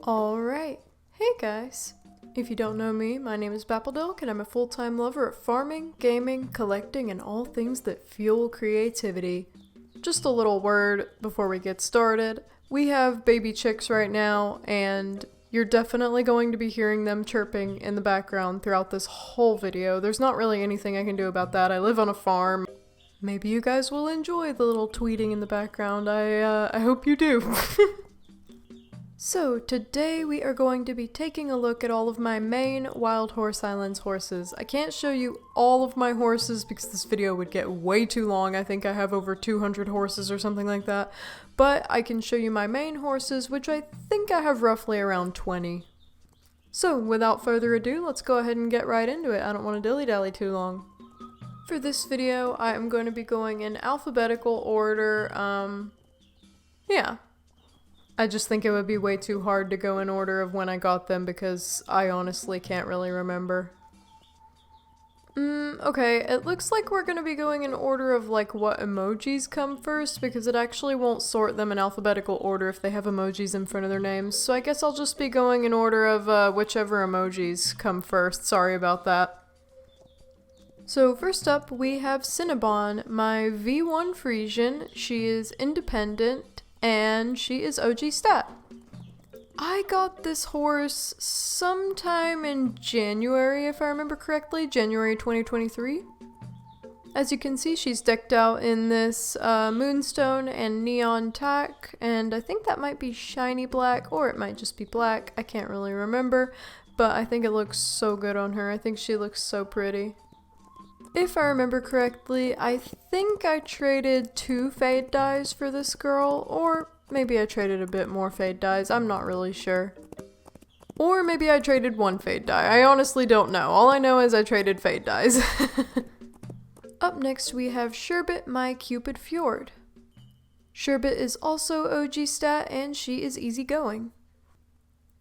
Alright, hey guys! If you don't know me, my name is bappledilk and I'm a full-time lover of farming, gaming, collecting, and all things that fuel creativity. Just a little word before we get started. We have baby chicks right now and you're definitely going to be hearing them chirping in the background throughout this whole video. There's not really anything I can do about that. I live on a farm. Maybe you guys will enjoy the little tweeting in the background. I hope you do. So today we are going to be taking a look at all of my main Wild Horse Islands horses. I can't show you all of my horses because this video would get way too long. I think I have over 200 horses or something like that. But I can show you my main horses, which I think I have roughly around 20. So without further ado, let's go ahead and get right into it. I don't want to dilly-dally too long. For this video, I am going to be going in alphabetical order. Yeah. I just think it would be way too hard to go in order of when I got them because I honestly can't really remember. Okay, it looks like we're gonna be going in order of like what emojis come first because it actually won't sort them in alphabetical order if they have emojis in front of their names. So I guess I'll just be going in order of whichever emojis come first. Sorry about that. So first up we have Cinnabon, my V1 Friesian. She is independent. And she is OG stat. I got this horse sometime in January, if I remember correctly, January 2023. As you can see, she's decked out in this moonstone and neon tack, and I think that might be shiny black, or it might just be black. I can't really remember, but I think it looks so good on her. I think she looks so pretty. If I remember correctly, I think I traded 2 fade dyes for this girl, or maybe I traded a bit more fade dyes, I'm not really sure. Or maybe I traded 1 fade dye, I honestly don't know. All I know is I traded fade dyes. Up next we have Sherbet, my Cupid Fjord. Sherbet is also OG stat and she is easygoing.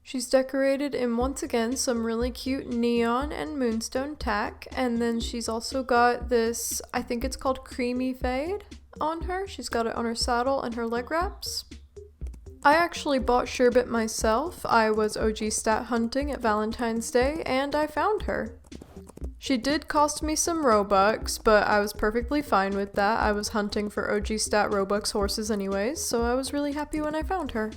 She's decorated in, once again, some really cute neon and moonstone tack, and then she's also got this, I think it's called creamy fade on her. She's got it on her saddle and her leg wraps. I actually bought Sherbet myself. I was OG stat hunting at Valentine's Day, and I found her. She did cost me some Robux, but I was perfectly fine with that. I was hunting for OG stat Robux horses anyways, so I was really happy when I found her.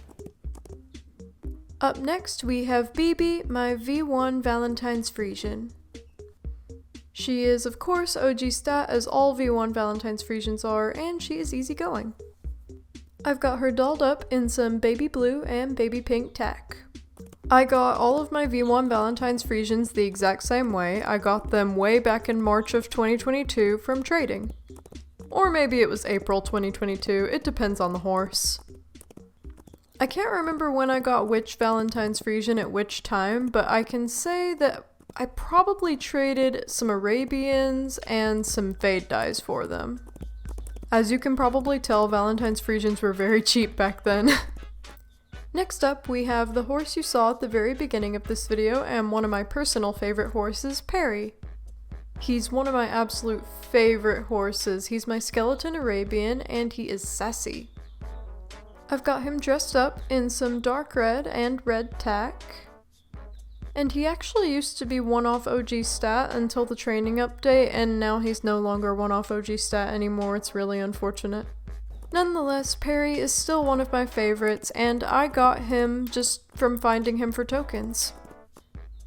Up next we have Bibi, my V1 Valentine's Friesian. She is of course OG stat as all V1 Valentine's Friesians are, and she is easygoing. I've got her dolled up in some baby blue and baby pink tack. I got all of my V1 Valentine's Friesians the exact same way. I got them way back in March of 2022 from trading. Or maybe it was April 2022, it depends on the horse. I can't remember when I got which Valentine's Friesian at which time, but I can say that I probably traded some Arabians and some fade dyes for them. As you can probably tell, Valentine's Friesians were very cheap back then. Next up, we have the horse you saw at the very beginning of this video and one of my personal favorite horses, Perry. He's one of my absolute favorite horses. He's my skeleton Arabian and he is sassy. I've got him dressed up in some dark red and red tack. And he actually used to be one-off OG stat until the training update, and now he's no longer one-off OG stat anymore. It's really unfortunate. Nonetheless, Perry is still one of my favorites, and I got him just from finding him for tokens.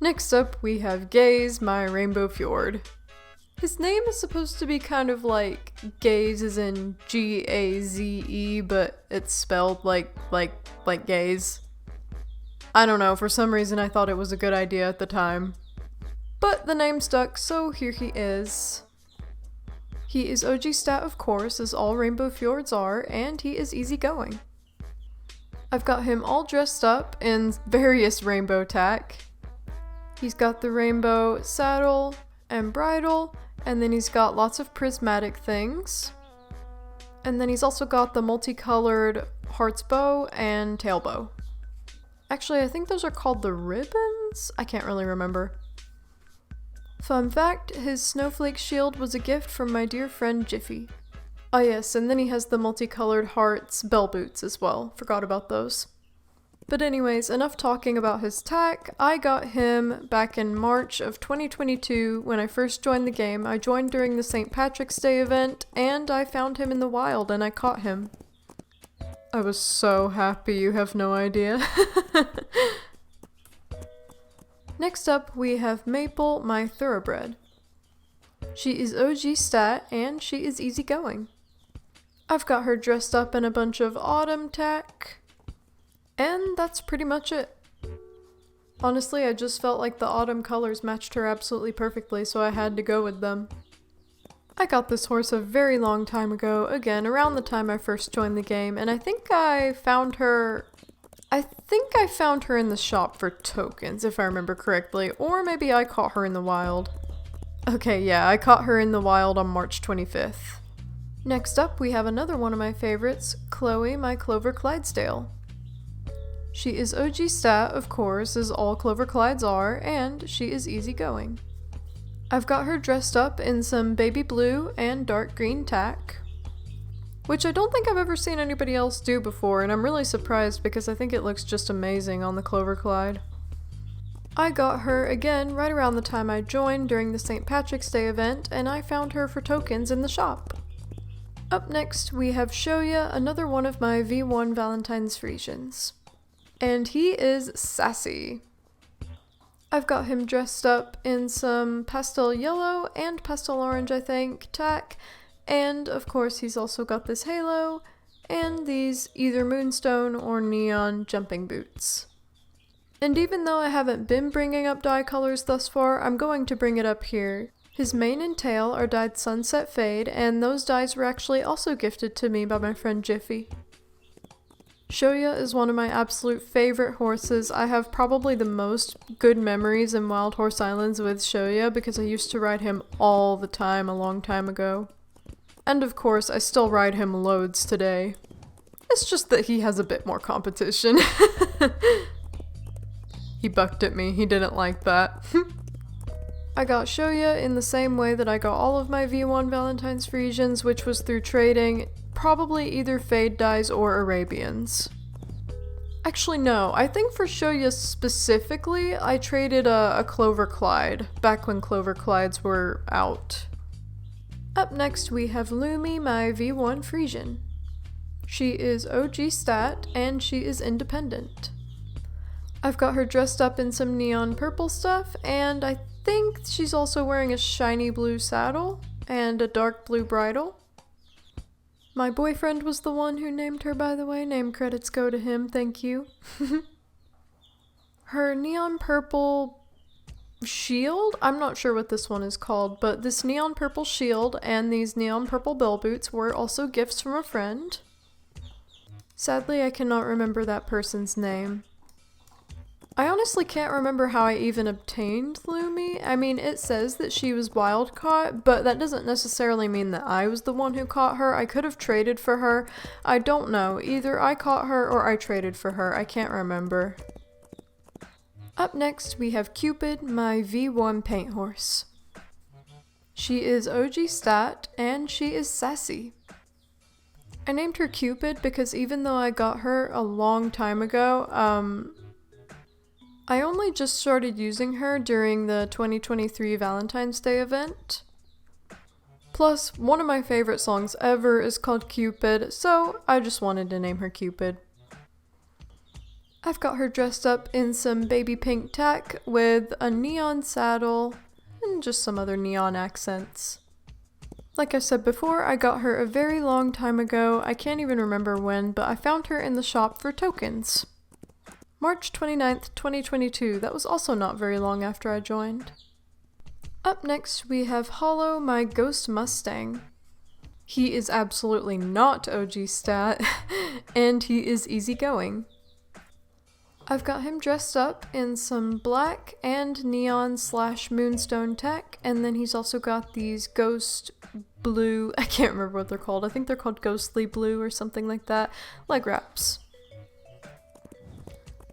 Next up, we have Gaze, my Rainbow Fjord. His name is supposed to be kind of like gaze as in G-A-Z-E, but it's spelled like gaze. I don't know, for some reason I thought it was a good idea at the time. But the name stuck, so here he is. He is OG stat of course, as all Rainbow Fjords are, and he is easygoing. I've got him all dressed up in various rainbow tack. He's got the rainbow saddle and bridle, and then he's got lots of prismatic things. And then he's also got the multicolored heart's bow and tail bow. Actually, I think those are called the ribbons? I can't really remember. Fun fact, his snowflake shield was a gift from my dear friend Jiffy. Oh yes, and then he has the multicolored hearts bell boots as well. Forgot about those. But anyways, enough talking about his tack. I got him back in March of 2022 when I first joined the game. I joined during the St. Patrick's Day event, and I found him in the wild and I caught him. I was so happy, you have no idea. Next up, we have Maple, my Thoroughbred. She is OG stat, and she is easygoing. I've got her dressed up in a bunch of autumn tack, and that's pretty much it. Honestly, I just felt like the autumn colors matched her absolutely perfectly, so I had to go with them. I got this horse a very long time ago, again, around the time I first joined the game, and I think I found her in the shop for tokens, if I remember correctly, or maybe I caught her in the wild. Okay, yeah, I caught her in the wild on March 25th. Next up, we have another one of my favorites, Chloe, my Clover Clydesdale. She is OG stat, of course, as all Clover Clydes are, and she is easygoing. I've got her dressed up in some baby blue and dark green tack, which I don't think I've ever seen anybody else do before, and I'm really surprised because I think it looks just amazing on the Clover Clyde. I got her again right around the time I joined during the St. Patrick's Day event, and I found her for tokens in the shop. Up next, we have Shoya, another one of my V1 Valentine's Friesians. And he is sassy. I've got him dressed up in some pastel yellow and pastel orange, I think, tack, and of course he's also got this halo and these either moonstone or neon jumping boots. And even though I haven't been bringing up dye colors thus far, I'm going to bring it up here. His mane and tail are dyed Sunset Fade, and those dyes were actually also gifted to me by my friend Jiffy. Shoya is one of my absolute favorite horses. I have probably the most good memories in Wild Horse Islands with Shoya because I used to ride him all the time a long time ago. And of course, I still ride him loads today. It's just that he has a bit more competition. He bucked at me, he didn't like that. I got Shoya in the same way that I got all of my V1 Valentine's Friesians, which was through trading, probably either fade dyes or Arabians. Actually no, I think for Shoya specifically, I traded a Clover Clyde, back when Clover Clydes were out. Up next we have Lumi, my V1 Friesian. She is OG stat, and she is independent. I've got her dressed up in some neon purple stuff, and I think she's also wearing a shiny blue saddle and a dark blue bridle. My boyfriend was the one who named her, by the way. Name credits go to him, thank you. Her neon purple shield? I'm not sure what this one is called, but this neon purple shield and these neon purple bell boots were also gifts from a friend. Sadly, I cannot remember that person's name. I honestly can't remember how I even obtained Lumi. I mean, it says that she was wild caught, but that doesn't necessarily mean that I was the one who caught her. I could have traded for her. I don't know. Either I caught her or I traded for her. I can't remember. Up next, we have Cupid, my V1 paint horse. She is OG stat, and she is sassy. I named her Cupid because even though I got her a long time ago, I only just started using her during the 2023 Valentine's Day event. Plus, one of my favorite songs ever is called Cupid, so I just wanted to name her Cupid. I've got her dressed up in some baby pink tack with a neon saddle and just some other neon accents. Like I said before, I got her a very long time ago. I can't even remember when, but I found her in the shop for tokens. March 29th, 2022. That was also not very long after I joined. Up next, we have Hollow, my Ghost Mustang. He is absolutely not OG stat, and he is easygoing. I've got him dressed up in some black and neon / moonstone tech, and then he's also got these ghost blue, I can't remember what they're called, I think they're called ghostly blue or something like that, leg wraps.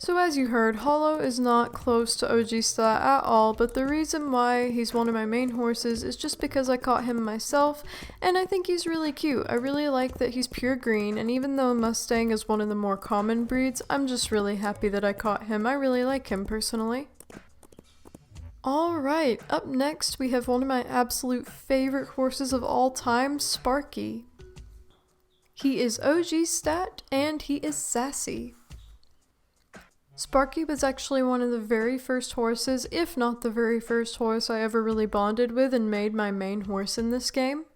So as you heard, Hollow is not close to OG Stat at all, but the reason why he's one of my main horses is just because I caught him myself, and I think he's really cute. I really like that he's pure green, and even though Mustang is one of the more common breeds, I'm just really happy that I caught him. I really like him personally. Alright, up next we have one of my absolute favorite horses of all time, Sparky. He is OG Stat, and he is sassy. Sparky was actually one of the very first horses, if not the very first horse I ever really bonded with and made my main horse in this game.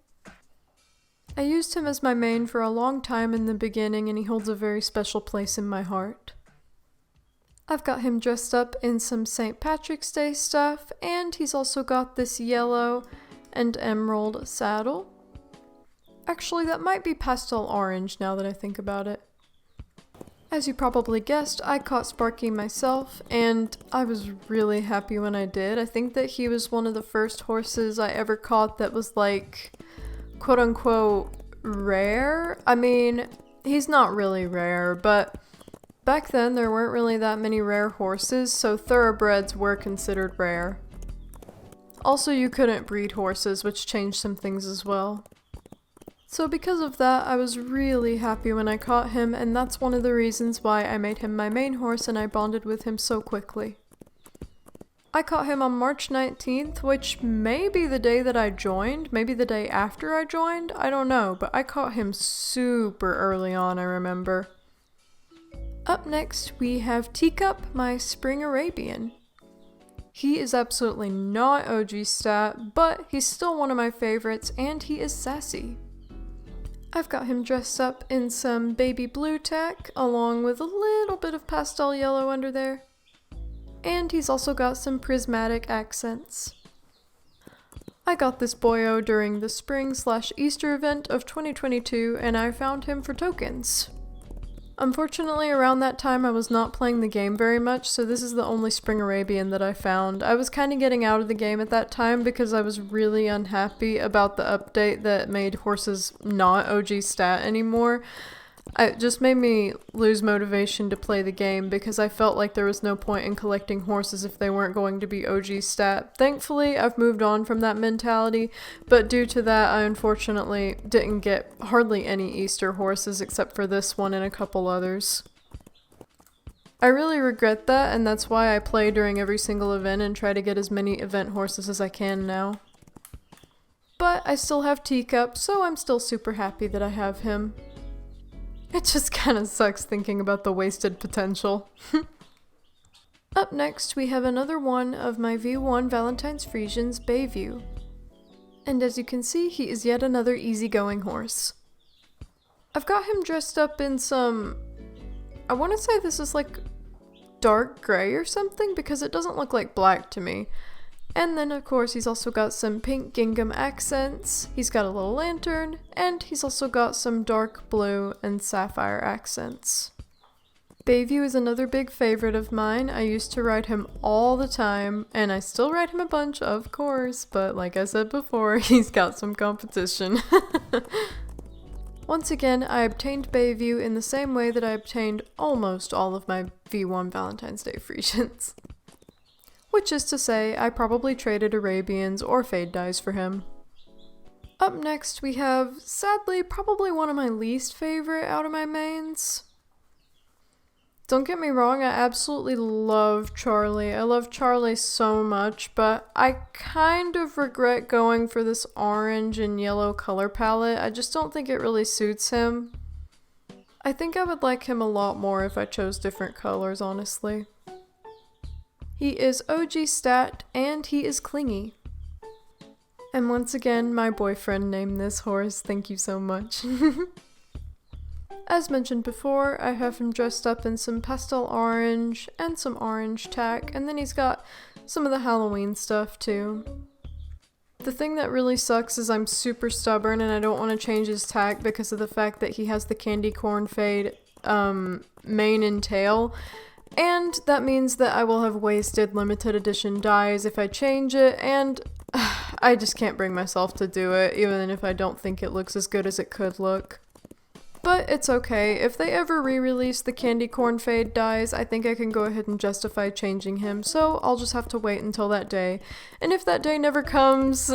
I used him as my main for a long time in the beginning, and he holds a very special place in my heart. I've got him dressed up in some St. Patrick's Day stuff, and he's also got this yellow and emerald saddle. Actually, that might be pastel orange now that I think about it. As you probably guessed, I caught Sparky myself, and I was really happy when I did. I think that he was one of the first horses I ever caught that was like, quote-unquote, rare. I mean, he's not really rare, but back then there weren't really that many rare horses, so thoroughbreds were considered rare. Also, you couldn't breed horses, which changed some things as well. So because of that, I was really happy when I caught him, and that's one of the reasons why I made him my main horse and I bonded with him so quickly. I caught him on March 19th, which may be the day that I joined, maybe the day after I joined, I don't know, but I caught him super early on, I remember. Up next, we have Teacup, my spring Arabian. He is absolutely not OG Stat, but he's still one of my favorites, and he is sassy. I've got him dressed up in some baby blue tack, along with a little bit of pastel yellow under there. And he's also got some prismatic accents. I got this boyo during the spring/Easter event of 2022, and I found him for tokens. Unfortunately, around that time I was not playing the game very much, so this is the only spring Arabian that I found. I was kind of getting out of the game at that time because I was really unhappy about the update that made horses not OG Stat anymore. It just made me lose motivation to play the game because I felt like there was no point in collecting horses if they weren't going to be OG Stat. Thankfully, I've moved on from that mentality, but due to that, I unfortunately didn't get hardly any Easter horses except for this one and a couple others. I really regret that, and that's why I play during every single event and try to get as many event horses as I can now. But I still have Teacup, so I'm still super happy that I have him. It just kinda sucks thinking about the wasted potential. Up next, we have another one of my V1 Valentine's Friesians, Bayview. And as you can see, he is yet another easygoing horse. I've got him dressed up in some... I want to say this is like dark gray or something because it doesn't look like black to me. And then of course he's also got some pink gingham accents, he's got a little lantern, and he's also got some dark blue and sapphire accents. Bayview is another big favorite of mine. I used to ride him all the time, and I still ride him a bunch, of course, but like I said before, he's got some competition. Once again, I obtained Bayview in the same way that I obtained almost all of my V1 Valentine's Day Friesians. Which is to say, I probably traded Arabians or fade dyes for him. Up next we have, sadly, probably one of my least favorite out of my mains. Don't get me wrong, I absolutely love Charlie. I love Charlie so much, but I kind of regret going for this orange and yellow color palette. I just don't think it really suits him. I think I would like him a lot more if I chose different colors, honestly. He is OG Stat, and he is clingy. And once again, my boyfriend named this horse. Thank you so much. As mentioned before, I have him dressed up in some pastel orange and some orange tack, and then he's got some of the Halloween stuff too. The thing that really sucks is I'm super stubborn and I don't want to change his tack because of the fact that he has the candy corn fade mane and tail. And that means that I will have wasted limited edition dyes if I change it, and I just can't bring myself to do it, even if I don't think it looks as good as it could look. But it's okay, if they ever re-release the candy corn fade dyes, I think I can go ahead and justify changing him, so I'll just have to wait until that day. And if that day never comes,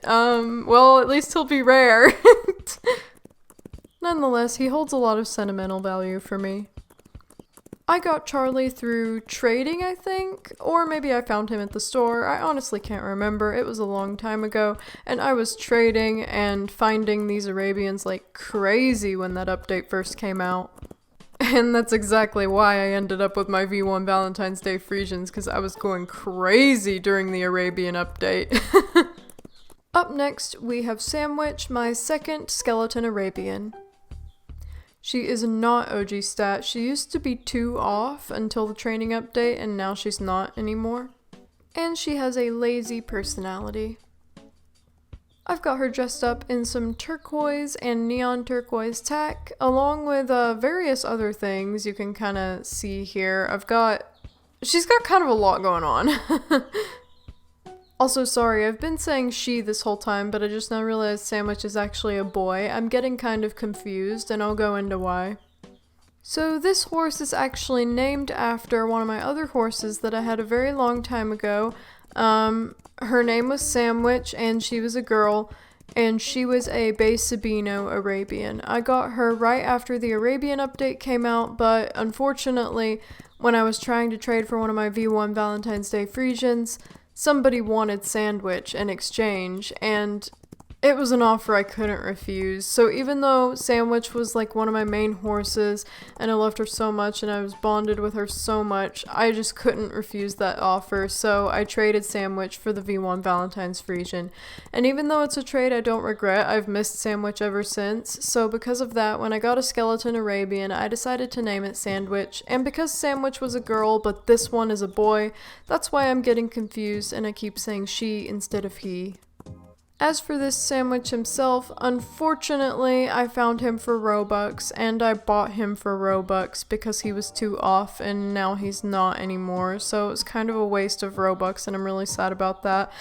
well, at least he'll be rare. Nonetheless, he holds a lot of sentimental value for me. I got Charlie through trading, I think, or maybe I found him at the store. I honestly can't remember. It was a long time ago, and I was trading and finding these Arabians like crazy when that update first came out. And that's exactly why I ended up with my V1 Valentine's Day Friesians, because I was going crazy during the Arabian update. Up next, we have Sandwich, my second skeleton Arabian. She is not OG stat. She used to be 2 off until the training update, and now she's not anymore. And she has a lazy personality. I've got her dressed up in some turquoise and neon turquoise tack, along with various other things you can kind of see here. She's got kind of a lot going on. Also, sorry, I've been saying she this whole time, but I just now realized Sandwich is actually a boy. I'm getting kind of confused, and I'll go into why. So this horse is actually named after one of my other horses that I had a very long time ago. Her name was Sandwich, and she was a girl, and she was a Bay Sabino Arabian. I got her right after the Arabian update came out, but unfortunately, when I was trying to trade for one of my V1 Valentine's Day Friesians, somebody wanted Sandwich in exchange, and it was an offer I couldn't refuse. So even though Sandwich was like one of my main horses, and I loved her so much, and I was bonded with her so much, I just couldn't refuse that offer, so I traded Sandwich for the V1 Valentine's Friesian. And even though it's a trade I don't regret, I've missed Sandwich ever since, so because of that, when I got a skeleton Arabian, I decided to name it Sandwich, and because Sandwich was a girl, but this one is a boy, that's why I'm getting confused, and I keep saying she instead of he. As for this Sandwich himself, unfortunately, I found him for Robux, and I bought him for Robux because he was 2 off, and now he's not anymore, so it's kind of a waste of Robux, and I'm really sad about that.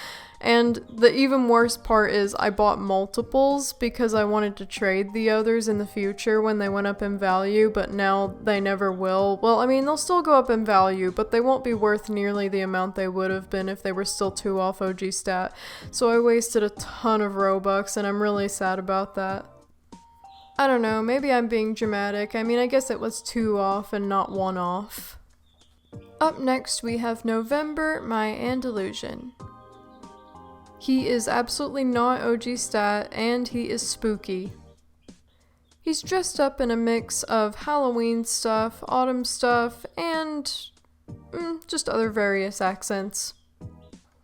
And the even worse part is I bought multiples because I wanted to trade the others in the future when they went up in value, but now they never will. Well, I mean, they'll still go up in value, but they won't be worth nearly the amount they would have been if they were still 2 off OG stat. So I wasted a ton of Robux, and I'm really sad about that. I don't know, maybe I'm being dramatic. I mean, I guess it was 2 off and not 1 off. Up next, we have November, my Andalusian. He is absolutely not OG stat, and he is spooky. He's dressed up in a mix of Halloween stuff, autumn stuff, and just other various accents.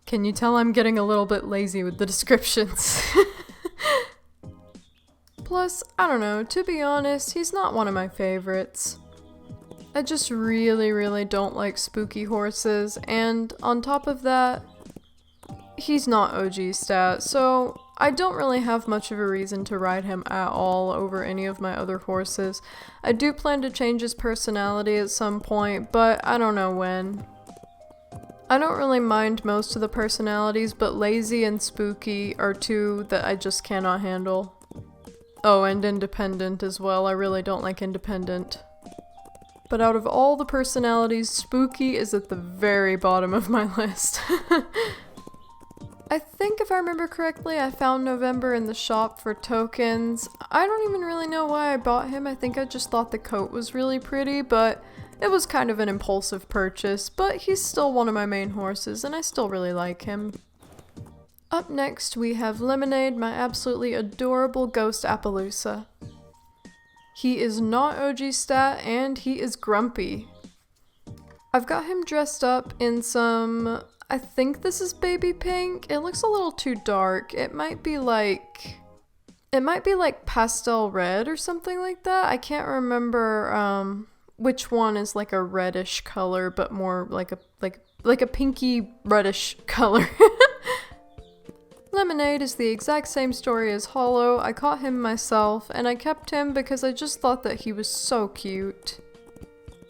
Can you tell I'm getting a little bit lazy with the descriptions? Plus, I don't know, to be honest, he's not one of my favorites. I just really don't like spooky horses, and on top of that, he's not OG stat, so I don't really have much of a reason to ride him at all over any of my other horses. I do plan to change his personality at some point, but I don't know when. I don't really mind most of the personalities, but lazy and spooky are 2 that I just cannot handle. Oh, and independent as well. I really don't like independent. But out of all the personalities, spooky is at the very bottom of my list. I think if I remember correctly, I found November in the shop for tokens. I don't even really know why I bought him. I think I just thought the coat was really pretty, but it was kind of an impulsive purchase. But he's still one of my main horses, and I still really like him. Up next, we have Lemonade, my absolutely adorable ghost Appaloosa. He is not OG stat, and he is grumpy. I've got him dressed up in some... I think this is baby pink. It looks a little too dark. It might be like pastel red or something like that. I can't remember which one is like a reddish color, but more like a pinky reddish color. Lemonade is the exact same story as Hollow. I caught him myself, and I kept him because I just thought that he was so cute.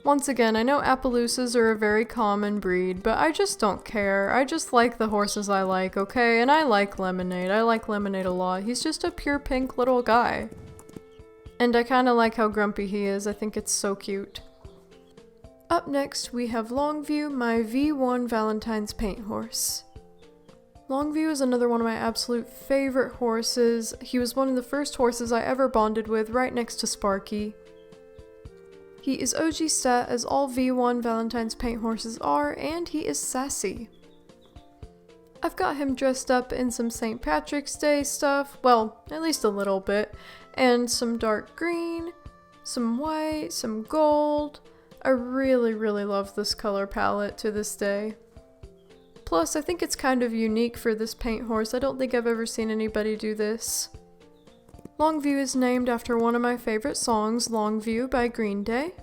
Once again, I know Appaloosas are a very common breed, but I just don't care. I just like the horses I like, okay? And I like Lemonade. I like Lemonade a lot. He's just a pure pink little guy. And I kinda like how grumpy he is, I think it's so cute. Up next, we have Longview, my V1 Valentine's paint horse. Longview is another one of my absolute favorite horses. He was one of the first horses I ever bonded with, right next to Sparky. He is OG stat, as all V1 Valentine's paint horses are, and he is sassy. I've got him dressed up in some St. Patrick's Day stuff, well, at least a little bit, and some dark green, some white, some gold. I really love this color palette to this day. Plus, I think it's kind of unique for this paint horse. I don't think I've ever seen anybody do this. Longview is named after one of my favorite songs, Longview by Green Day.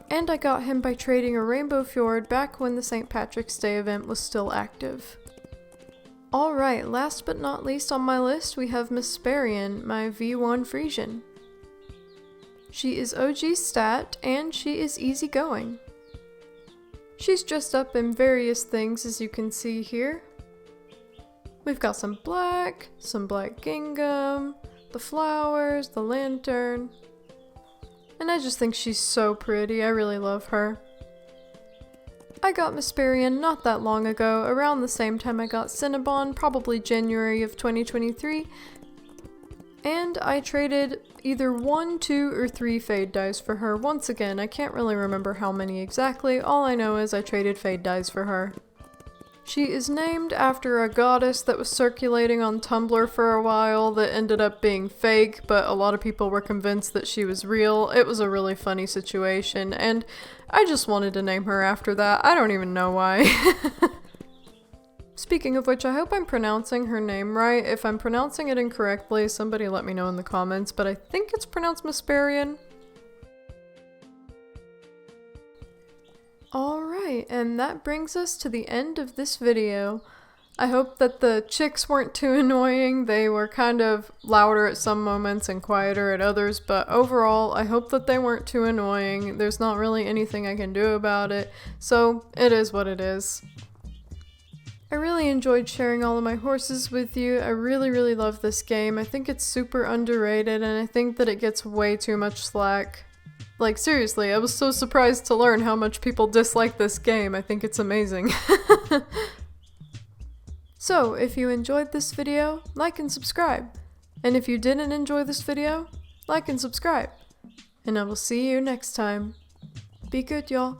And I got him by trading a rainbow fjord back when the St. Patrick's Day event was still active. Alright, last but not least on my list we have Mustang, my V1 Friesian. She is OG stat, and she is easygoing. She's dressed up in various things, as you can see here. We've got some black gingham, the flowers, the lantern. And I just think she's so pretty, I really love her. I got Mustang not that long ago, around the same time I got Cinnabon, probably January of 2023. And I traded either 1, 2, or 3 fade dyes for her. Once again, I can't really remember how many exactly, all I know is I traded fade dyes for her. She is named after a goddess that was circulating on Tumblr for a while that ended up being fake, but a lot of people were convinced that she was real. It was a really funny situation, and I just wanted to name her after that. I don't even know why. Speaking of which, I hope I'm pronouncing her name right. If I'm pronouncing it incorrectly, somebody let me know in the comments, but I think it's pronounced Mustang. Alright, and that brings us to the end of this video. I hope that the chicks weren't too annoying. They were kind of louder at some moments and quieter at others, but overall, I hope that they weren't too annoying. There's not really anything I can do about it, so it is what it is. I really enjoyed sharing all of my horses with you. I really love this game. I think it's super underrated, and I think that it gets way too much slack. Like, seriously, I was so surprised to learn how much people dislike this game. I think it's amazing. So, if you enjoyed this video, like and subscribe. And if you didn't enjoy this video, like and subscribe. And I will see you next time. Be good, y'all.